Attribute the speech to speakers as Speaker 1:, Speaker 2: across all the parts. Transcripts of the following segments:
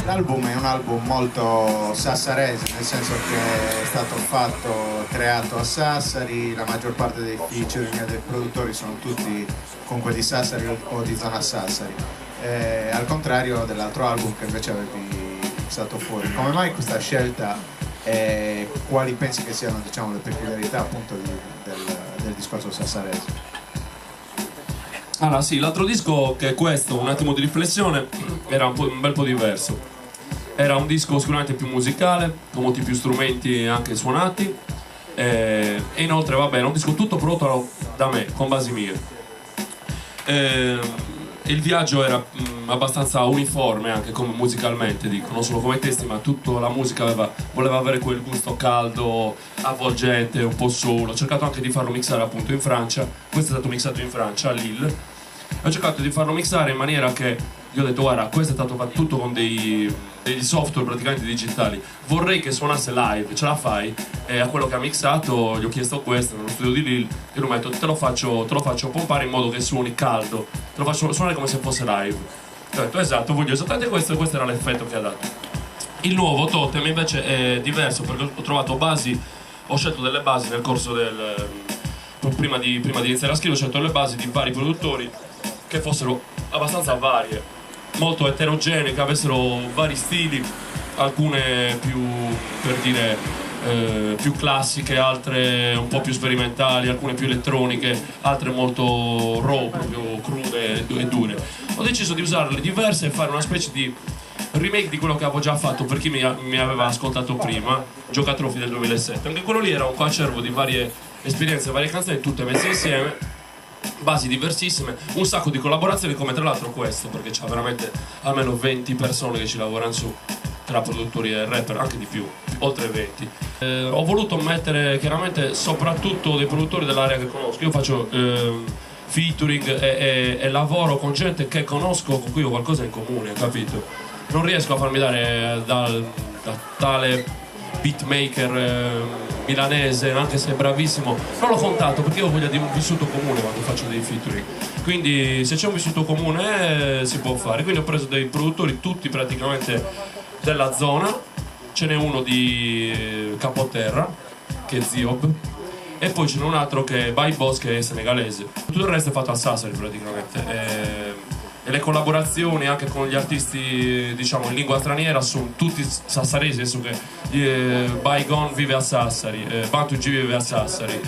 Speaker 1: L'album è un album molto sassarese, nel senso che è stato creato a Sassari, la maggior parte dei featuring e dei produttori sono tutti comunque di Sassari o di zona Sassari, al contrario dell'altro album che invece avevi stato fuori. Come mai questa scelta e quali pensi che siano, diciamo, le peculiarità appunto del discorso sassarese?
Speaker 2: Allora sì, l'altro disco, che è questo, un attimo di riflessione, era un bel po' diverso. Era un disco sicuramente più musicale, con molti più strumenti anche suonati, e inoltre va bene, un disco tutto prodotto da me, con basi mie. Il viaggio era abbastanza uniforme anche come musicalmente, dico, non solo come testi, ma tutta la musica voleva avere quel gusto caldo, avvolgente, un po' soul. Ho cercato anche di farlo mixare appunto in Francia, questo è stato mixato in Francia, a Lille. Ho cercato di farlo mixare in maniera che io ho detto guarda, questo è stato fatto tutto con degli software praticamente digitali, vorrei che suonasse live, ce la fai? E a quello che ha mixato gli ho chiesto questo nello studio di Lille, e lui mi ha detto te lo faccio pompare in modo che suoni caldo, te lo faccio suonare come se fosse live. Io ho detto esatto, voglio esattamente questo, e questo era l'effetto che ha dato. Il nuovo Totem invece è diverso perché ho trovato basi, ho scelto delle basi nel corso prima di iniziare a scrivere, ho scelto le basi di vari produttori che fossero abbastanza varie, molto eterogenee, che avessero vari stili, alcune più, per dire, più classiche, altre un po' più sperimentali, alcune più elettroniche, altre molto raw, proprio crude e dure. Ho deciso di usarle diverse e fare una specie di remake di quello che avevo già fatto per chi mi aveva ascoltato prima, Giocatrofi del 2007. Anche quello lì era un coacervo di varie esperienze, varie canzoni, tutte messe insieme, basi diversissime, un sacco di collaborazioni, come tra l'altro questo, perché c'ha veramente almeno 20 persone che ci lavorano su, tra produttori e rapper, anche di più, oltre 20. Ho voluto mettere chiaramente soprattutto dei produttori dell'area che conosco. Io faccio featuring e lavoro con gente che conosco, con cui ho qualcosa in comune, capito? Non riesco a farmi dare da tale beatmaker milanese, anche se è bravissimo, non l'ho contato perché io ho voglia di un vissuto comune quando faccio dei featuring, quindi se c'è un vissuto comune si può fare. Quindi ho preso dei produttori tutti praticamente della zona, ce n'è uno di Capoterra che è Ziob, e poi ce n'è un altro che è By Boss, che è senegalese. Tutto il resto è fatto a Sassari praticamente, e le collaborazioni anche con gli artisti, diciamo, in lingua straniera sono tutti sassaresi, nel senso che Bygone vive a Sassari, Bantu G vive a Sassari,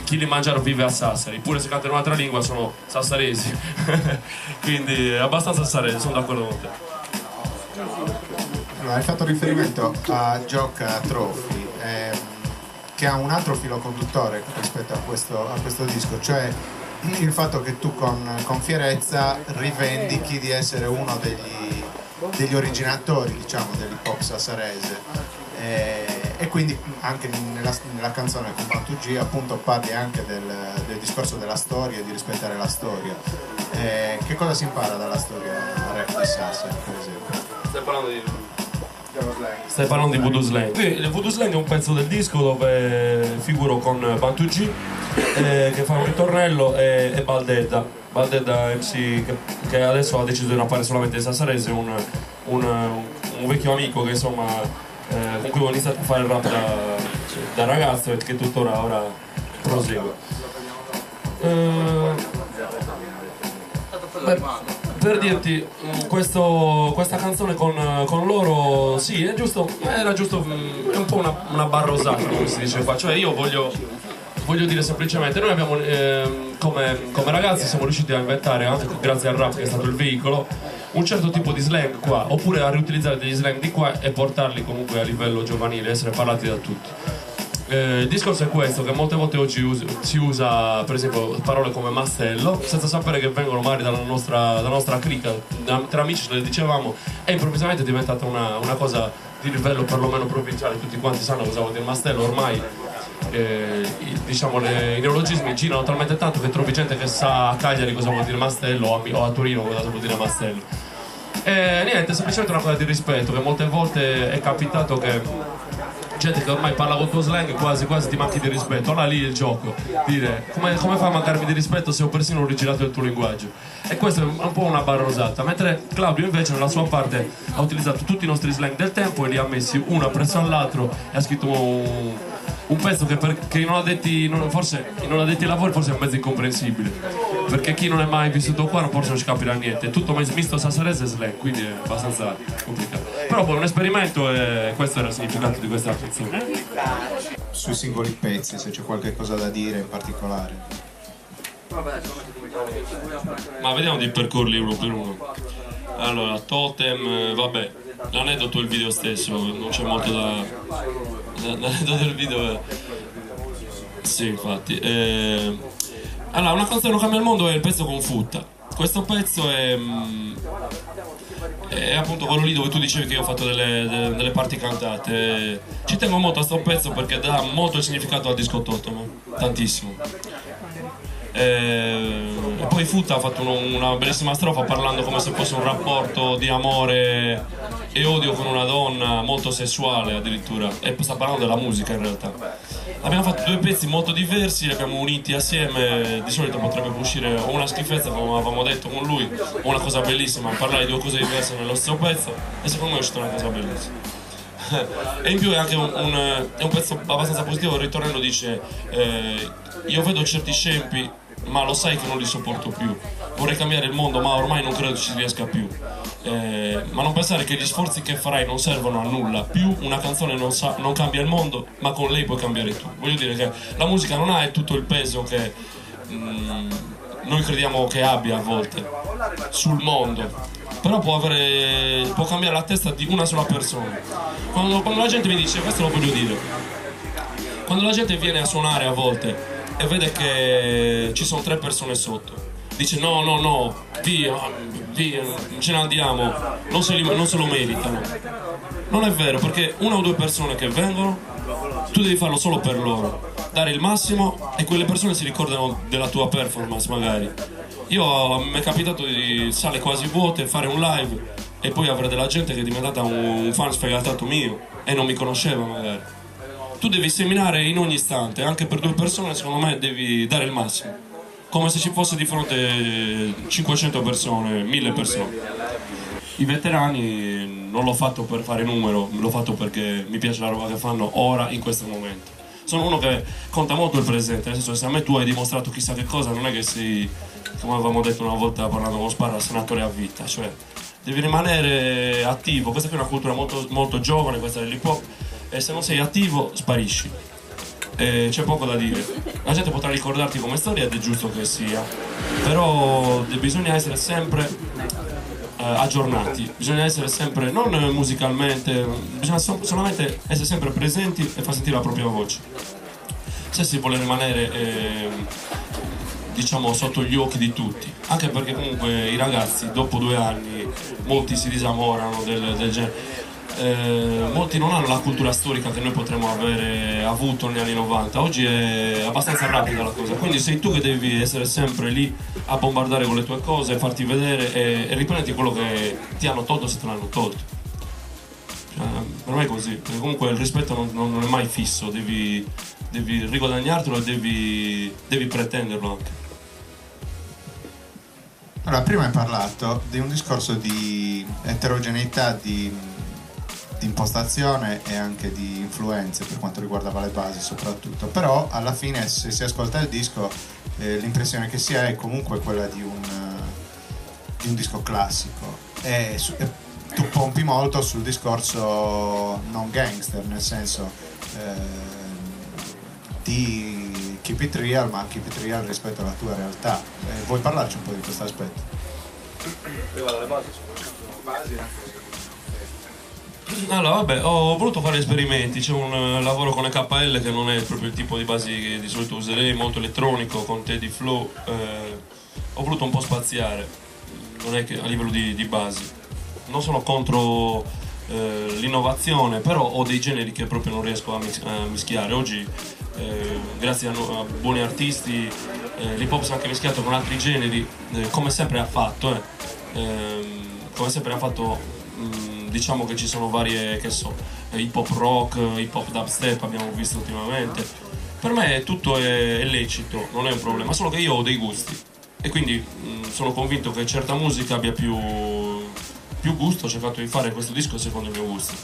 Speaker 2: Kilimangiaro vive a Sassari, pure se canta in un'altra lingua sono sassaresi. Quindi è abbastanza sassarese, sono d'accordo con te.
Speaker 1: Allora, hai fatto riferimento a Giocatrofi, che ha un altro filo conduttore rispetto a questo disco, cioè il fatto che tu con fierezza rivendichi di essere uno degli originatori, diciamo, dell'hip hop sassarese, e quindi anche nella canzone con Bantu G appunto parli anche del discorso della storia e di rispettare la storia. Che cosa si impara dalla storia rap di Sassari, per esempio?
Speaker 2: Stai parlando di Voodoo Slang. Il Voodoo Slang è un pezzo del disco dove figuro con Bantu G, che fa un ritornello, e Baldedda MC, che adesso ha deciso di rappare solamente in sassarese, un vecchio amico che insomma con cui ho iniziato a fare il rap da ragazzo e che tuttora ora prosegue. Per dirti, questa canzone con loro, sì, era giusto, è un po' una barrosata, come si dice qua, cioè io voglio dire semplicemente, noi abbiamo, come ragazzi siamo riusciti a inventare, anche grazie al rap che è stato il veicolo, un certo tipo di slang qua, oppure a riutilizzare degli slang di qua e portarli comunque a livello giovanile, essere parlati da tutti. Il discorso è questo, che molte volte oggi si usa per esempio parole come mastello senza sapere che vengono magari dalla nostra clica, tra amici ce le dicevamo, e improvvisamente è diventata una cosa di livello perlomeno provinciale, tutti quanti sanno cosa vuol dire mastello, ormai diciamo i neologismi girano talmente tanto che trovi gente che sa a Cagliari cosa vuol dire mastello o a Torino cosa vuol dire mastello. E niente, è semplicemente una cosa di rispetto, che molte volte è capitato che gente che ormai parla col tuo slang quasi ti manchi di rispetto. Allora lì è il gioco, dire come fai a mancarmi di rispetto se ho persino originato il tuo linguaggio. E questo è un po' una barra rosata, mentre Claudio invece nella sua parte ha utilizzato tutti i nostri slang del tempo e li ha messi uno appresso all'altro e ha scritto un pezzo che per i non addetti, forse i non addetti ai lavori forse è un mezzo incomprensibile, perché chi non è mai vissuto qua forse non ci capirà niente, è tutto misto sassarese e slang, quindi è abbastanza complicato. Però poi un esperimento e questo era il significato di questa canzone.
Speaker 1: Sui singoli pezzi, se c'è qualche cosa da dire in particolare.
Speaker 2: Ma vediamo di percorrerli uno per uno. Allora, Totem, vabbè, l'aneddoto è il video stesso, non c'è molto da... L'aneddoto del video è... Sì, infatti. Allora, una canzone non cambia il mondo è il pezzo con Futta. Questo pezzo è appunto quello lì dove tu dicevi che io ho fatto delle parti cantate. Ci tengo molto a sto pezzo perché dà molto significato al disco Totem, tantissimo. E poi Futta ha fatto una bellissima strofa parlando come se fosse un rapporto di amore e odio con una donna, molto sessuale addirittura, e sta parlando della musica in realtà. Abbiamo fatto due pezzi molto diversi, li abbiamo uniti assieme. Di solito potrebbe uscire o una schifezza come avevamo detto con lui o una cosa bellissima, parlare di due cose diverse nello stesso pezzo, e secondo me è uscita una cosa bellissima. E in più è anche è un pezzo abbastanza positivo. Il ritornello dice io vedo certi scempi ma lo sai che non li sopporto più, vorrei cambiare il mondo ma ormai non credo ci riesca più, ma non pensare che gli sforzi che farai non servono a nulla più, una canzone non cambia il mondo ma con lei puoi cambiare tu. Voglio dire che la musica non ha tutto il peso che noi crediamo che abbia a volte sul mondo, però può cambiare la testa di una sola persona. Quando la gente mi dice, questo lo voglio dire, quando la gente viene a suonare a volte e vede che ci sono 3 persone sotto, dice no, via, ce ne andiamo, non se lo meritano. Non è vero, perché 1 o 2 persone che vengono, tu devi farlo solo per loro, dare il massimo, e quelle persone si ricordano della tua performance magari. Mi è capitato di sale quasi vuote, fare un live e poi avere della gente che è diventata un fan sfegatato mio e non mi conosceva magari. Tu devi seminare in ogni istante, anche per 2 persone secondo me devi dare il massimo, come se ci fosse di fronte 500 persone, 1000 persone. I veterani non l'ho fatto per fare numero, l'ho fatto perché mi piace la roba che fanno ora, in questo momento. Sono uno che conta molto il presente, nel senso che se a me tu hai dimostrato chissà che cosa, non è che sei, come avevamo detto una volta parlando con Sparra, senatore a vita, cioè devi rimanere attivo. Questa qui è una cultura molto, molto giovane, questa dell'hip hop, e se non sei attivo sparisci, c'è poco da dire. La gente potrà ricordarti come storia ed è giusto che sia, però bisogna essere sempre aggiornati, bisogna essere sempre, non musicalmente, bisogna solamente essere sempre presenti e far sentire la propria voce. Se si vuole rimanere diciamo sotto gli occhi di tutti, anche perché comunque i ragazzi dopo 2 anni molti si disamorano del genere. Molti non hanno la cultura storica che noi potremmo avere avuto negli anni 90. Oggi è abbastanza rapida la cosa, quindi sei tu che devi essere sempre lì a bombardare con le tue cose, farti vedere e riprenditi quello che ti hanno tolto se te l'hanno tolto. Per me è così, perché comunque il rispetto non è mai fisso, devi riguadagnartelo e devi pretenderlo anche.
Speaker 1: Allora, prima hai parlato di un discorso di eterogeneità di impostazione e anche di influenze per quanto riguardava le basi soprattutto, però alla fine se si ascolta il disco l'impressione che si ha è comunque quella di un disco classico, e tu pompi molto sul discorso non gangster, nel senso di keep it real, ma keep it real rispetto alla tua realtà. Vuoi parlarci un po' di questo aspetto?
Speaker 2: Allora, vabbè, ho voluto fare esperimenti, c'è un lavoro con EKL che non è proprio il tipo di basi che di solito userei, molto elettronico, con Teddy Flow, ho voluto un po' spaziare, non è che a livello di basi, non sono contro l'innovazione, però ho dei generi che proprio non riesco a mischiare. Oggi, grazie a buoni artisti, l'hip hop si è anche mischiato con altri generi, come sempre ha fatto diciamo che ci sono varie, che so, hip hop rock, hip hop dubstep abbiamo visto ultimamente. Per me tutto è lecito, non è un problema, solo che io ho dei gusti e quindi sono convinto che certa musica abbia più gusto. Ho cercato di fare questo disco secondo i miei gusti.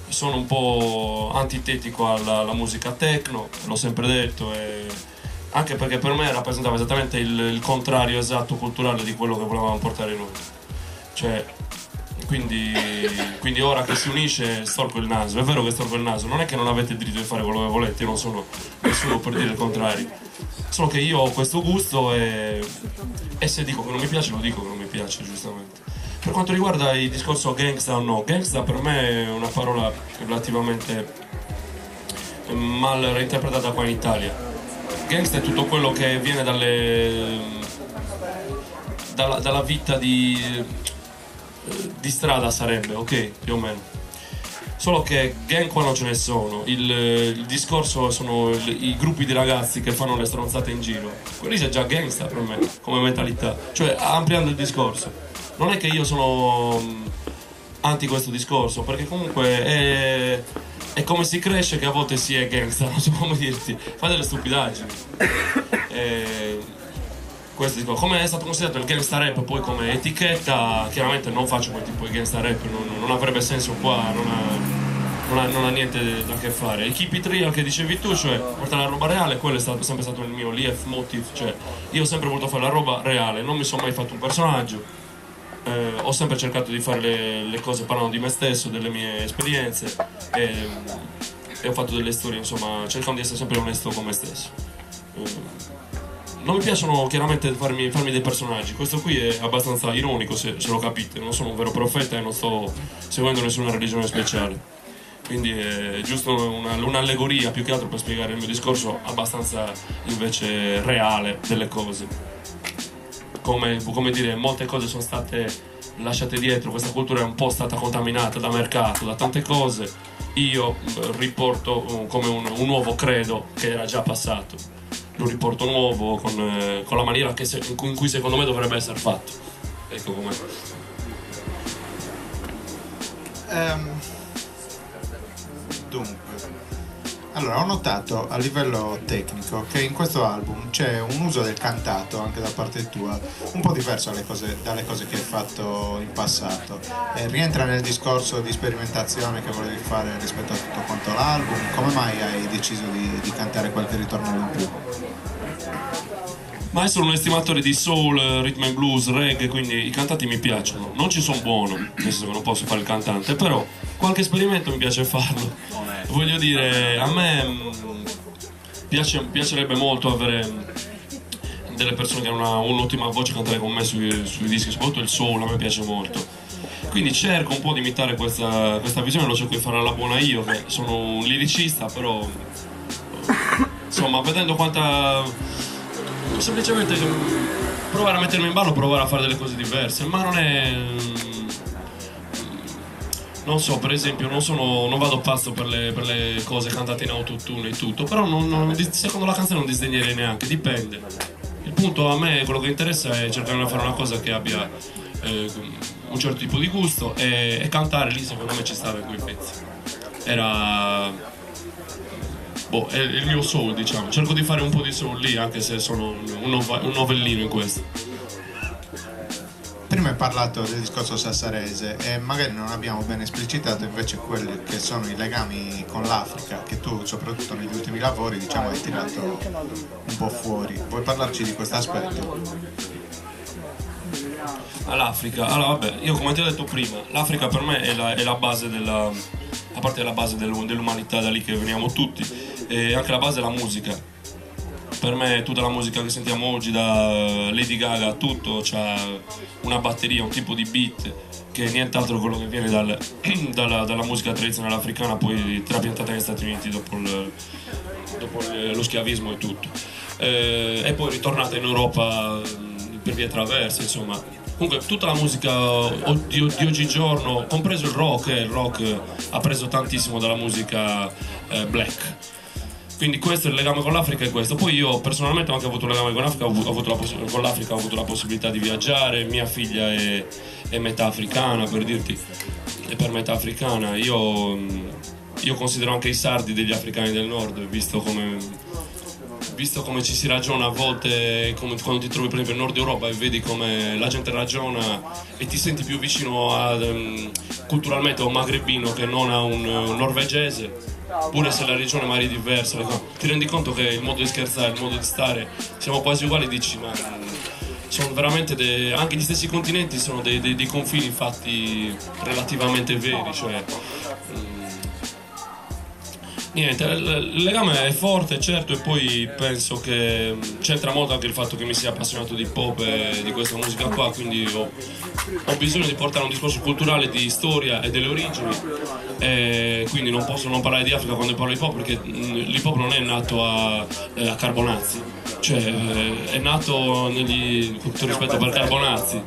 Speaker 2: Sono un po' antitetico alla musica techno, l'ho sempre detto, anche perché per me rappresentava esattamente il contrario esatto culturale di quello che volevamo portare noi. Cioè, quindi ora che si unisce storco il naso. È vero che storco il naso, non è che non avete il diritto di fare quello che volete, io non sono nessuno per dire il contrario. Solo che io ho questo gusto e se dico che non mi piace, lo dico che non mi piace, giustamente. Per quanto riguarda il discorso gangsta o no, gangsta per me è una parola relativamente mal reinterpretata qua in Italia. Gangsta è tutto quello che viene dalla vita di strada, sarebbe, ok, più o meno. Solo che gang qua non ce ne sono. Il discorso sono i gruppi di ragazzi che fanno le stronzate in giro. Quelli c'è già gangsta per me, come mentalità. Cioè, ampliando il discorso, non è che io sono anti questo discorso, perché comunque è come si cresce che a volte si è gangsta, non so come dirti, fai delle stupidaggini. Questo dico, come è stato considerato il gangsta rap poi come etichetta, chiaramente non faccio quel tipo di gangsta rap, non avrebbe senso qua, non ha niente da che fare. Il keep it real che dicevi tu, cioè portare la roba reale, quello è sempre stato il mio life motive, cioè io ho sempre voluto fare la roba reale, non mi sono mai fatto un personaggio. Ho sempre cercato di fare le cose parlando di me stesso, delle mie esperienze e ho fatto delle storie, insomma, cercando di essere sempre onesto con me stesso. Non mi piacciono chiaramente farmi dei personaggi, questo qui è abbastanza ironico se lo capite, non sono un vero profeta e non sto seguendo nessuna religione speciale, quindi è giusto un'allegoria più che altro per spiegare il mio discorso abbastanza invece reale delle cose. Come dire, molte cose sono state lasciate dietro, questa cultura è un po' stata contaminata da mercato, da tante cose. Io riporto come un nuovo credo che era già passato, lo riporto nuovo con la maniera in cui secondo me dovrebbe essere fatto. Ecco com'è.
Speaker 1: Dunque, allora ho notato a livello tecnico che in questo album c'è un uso del cantato anche da parte tua un po' diverso dalle cose che hai fatto in passato. Rientra nel discorso di sperimentazione che volevi fare rispetto a tutto quanto l'album. Come mai hai deciso di cantare qualche ritornello in più?
Speaker 2: Ma sono un estimatore di soul, rhythm and blues, reggae, quindi i cantati mi piacciono. Non ci sono buono, nel senso che non posso fare il cantante, però qualche esperimento mi piace farlo. Voglio dire, a me piacerebbe molto avere delle persone che hanno un'ottima voce a cantare con me sui dischi, soprattutto il soul, a me piace molto. Quindi cerco un po' di imitare questa visione, lo cerco di fare alla buona io, che sono un liricista, però insomma, vedendo semplicemente provare a mettermi in ballo, provare a fare delle cose diverse, ma non so, per esempio non vado pazzo per le cose cantate in autotune e tutto, però secondo la canzone non disdegnerei neanche, dipende. Il punto a me, quello che interessa è cercare di fare una cosa che abbia un certo tipo di gusto e cantare lì secondo me ci stava in quei pezzi. È il mio soul, diciamo. Cerco di fare un po' di soul lì, anche se sono un novellino in questo.
Speaker 1: Prima hai parlato del discorso sassarese e magari non abbiamo ben esplicitato invece quelli che sono i legami con l'Africa, che tu soprattutto negli ultimi lavori diciamo hai tirato un po' fuori. Vuoi parlarci di questo aspetto?
Speaker 2: All'Africa, allora vabbè, io come ti ho detto prima, l'Africa per me è la base a parte la base dell'umanità, da lì che veniamo tutti, e anche la base della musica. Per me tutta la musica che sentiamo oggi, da Lady Gaga a tutto, c'ha una batteria, un tipo di beat che è nient'altro quello che viene dalla musica tradizionale africana, poi trapiantata negli Stati Uniti dopo lo schiavismo e tutto, e poi ritornata in Europa per vie traverse, insomma. Comunque tutta la musica di oggigiorno, compreso il rock ha preso tantissimo dalla musica black. Quindi questo è il legame con l'Africa, è questo. Poi io personalmente ho anche avuto un legame con l'Africa, ho avuto la possibilità di viaggiare, mia figlia è metà africana, per dirti. è per metà africana. Io considero anche i sardi degli africani del nord, visto come ci si ragiona a volte, come quando ti trovi per esempio in Nord Europa e vedi come la gente ragiona e ti senti più vicino culturalmente a un magrebino che non a un norvegese, pure se la regione magari è diversa, ti rendi conto che il modo di scherzare, il modo di stare, siamo quasi uguali, dici ma sono veramente anche gli stessi continenti sono dei confini fatti relativamente veri, cioè niente, il legame è forte, certo, e poi penso che c'entra molto anche il fatto che mi sia appassionato di hip hop e di questa musica qua, quindi ho bisogno di portare un discorso culturale di storia e delle origini, e quindi non posso non parlare di Africa quando parlo di hip hop, perché l'hip hop non è nato a Carbonazzi, cioè è nato con tutto rispetto per Carbonazzi.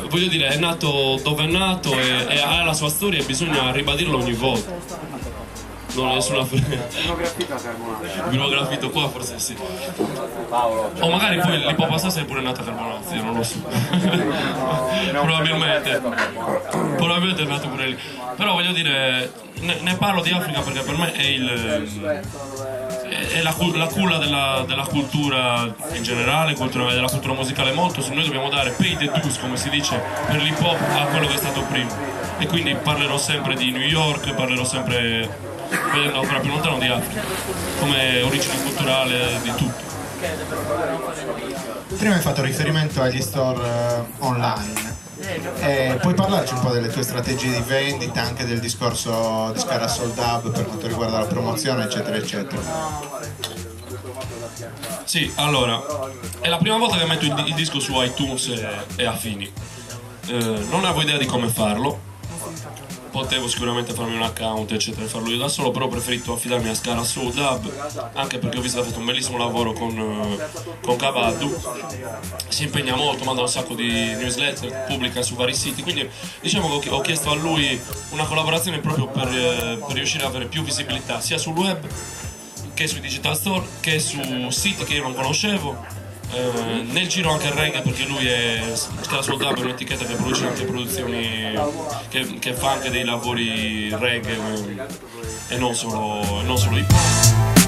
Speaker 2: Voglio dire, è nato dove è nato e ha la sua storia e bisogna ribadirlo ogni volta. Non ho nessuna
Speaker 3: Vino graffito a Carbonazzi.
Speaker 2: Vino graffito qua forse sì. O magari poi l'hip hop assassin è pure nato a Carbonazzi, io non lo so. Probabilmente è nato pure lì. Però voglio dire, ne parlo di Africa perché per me è la culla della cultura in generale, della cultura musicale molto. Se noi dobbiamo dare pay the dues, come si dice, per l'hip hop a quello che è stato prima. E quindi parlerò sempre di New York, parlerò sempre, vedendo ancora più lontano, di Africa, come origine culturale di tutto.
Speaker 1: Prima hai fatto riferimento agli store online. Puoi parlarci un po' delle tue strategie di vendita, anche del discorso di Scara Sold Hub per quanto riguarda la promozione, eccetera, eccetera?
Speaker 2: Sì, allora, è la prima volta che metto il disco su iTunes e affini. Non avevo idea di come farlo. Potevo sicuramente farmi un account eccetera e farlo io da solo, però ho preferito affidarmi a Scara Sold Hub, anche perché ho visto che ha fatto un bellissimo lavoro con Cavaddu, si impegna molto, manda un sacco di newsletter, pubblica su vari siti, quindi diciamo che ho chiesto a lui una collaborazione proprio per riuscire ad avere più visibilità sia sul web che sui digital store che su siti che io non conoscevo. Nel giro anche il reggae, perché lui è Scara Sold Hub, è un'etichetta che produce anche produzioni, che fa anche dei lavori reggae e non solo hip hop.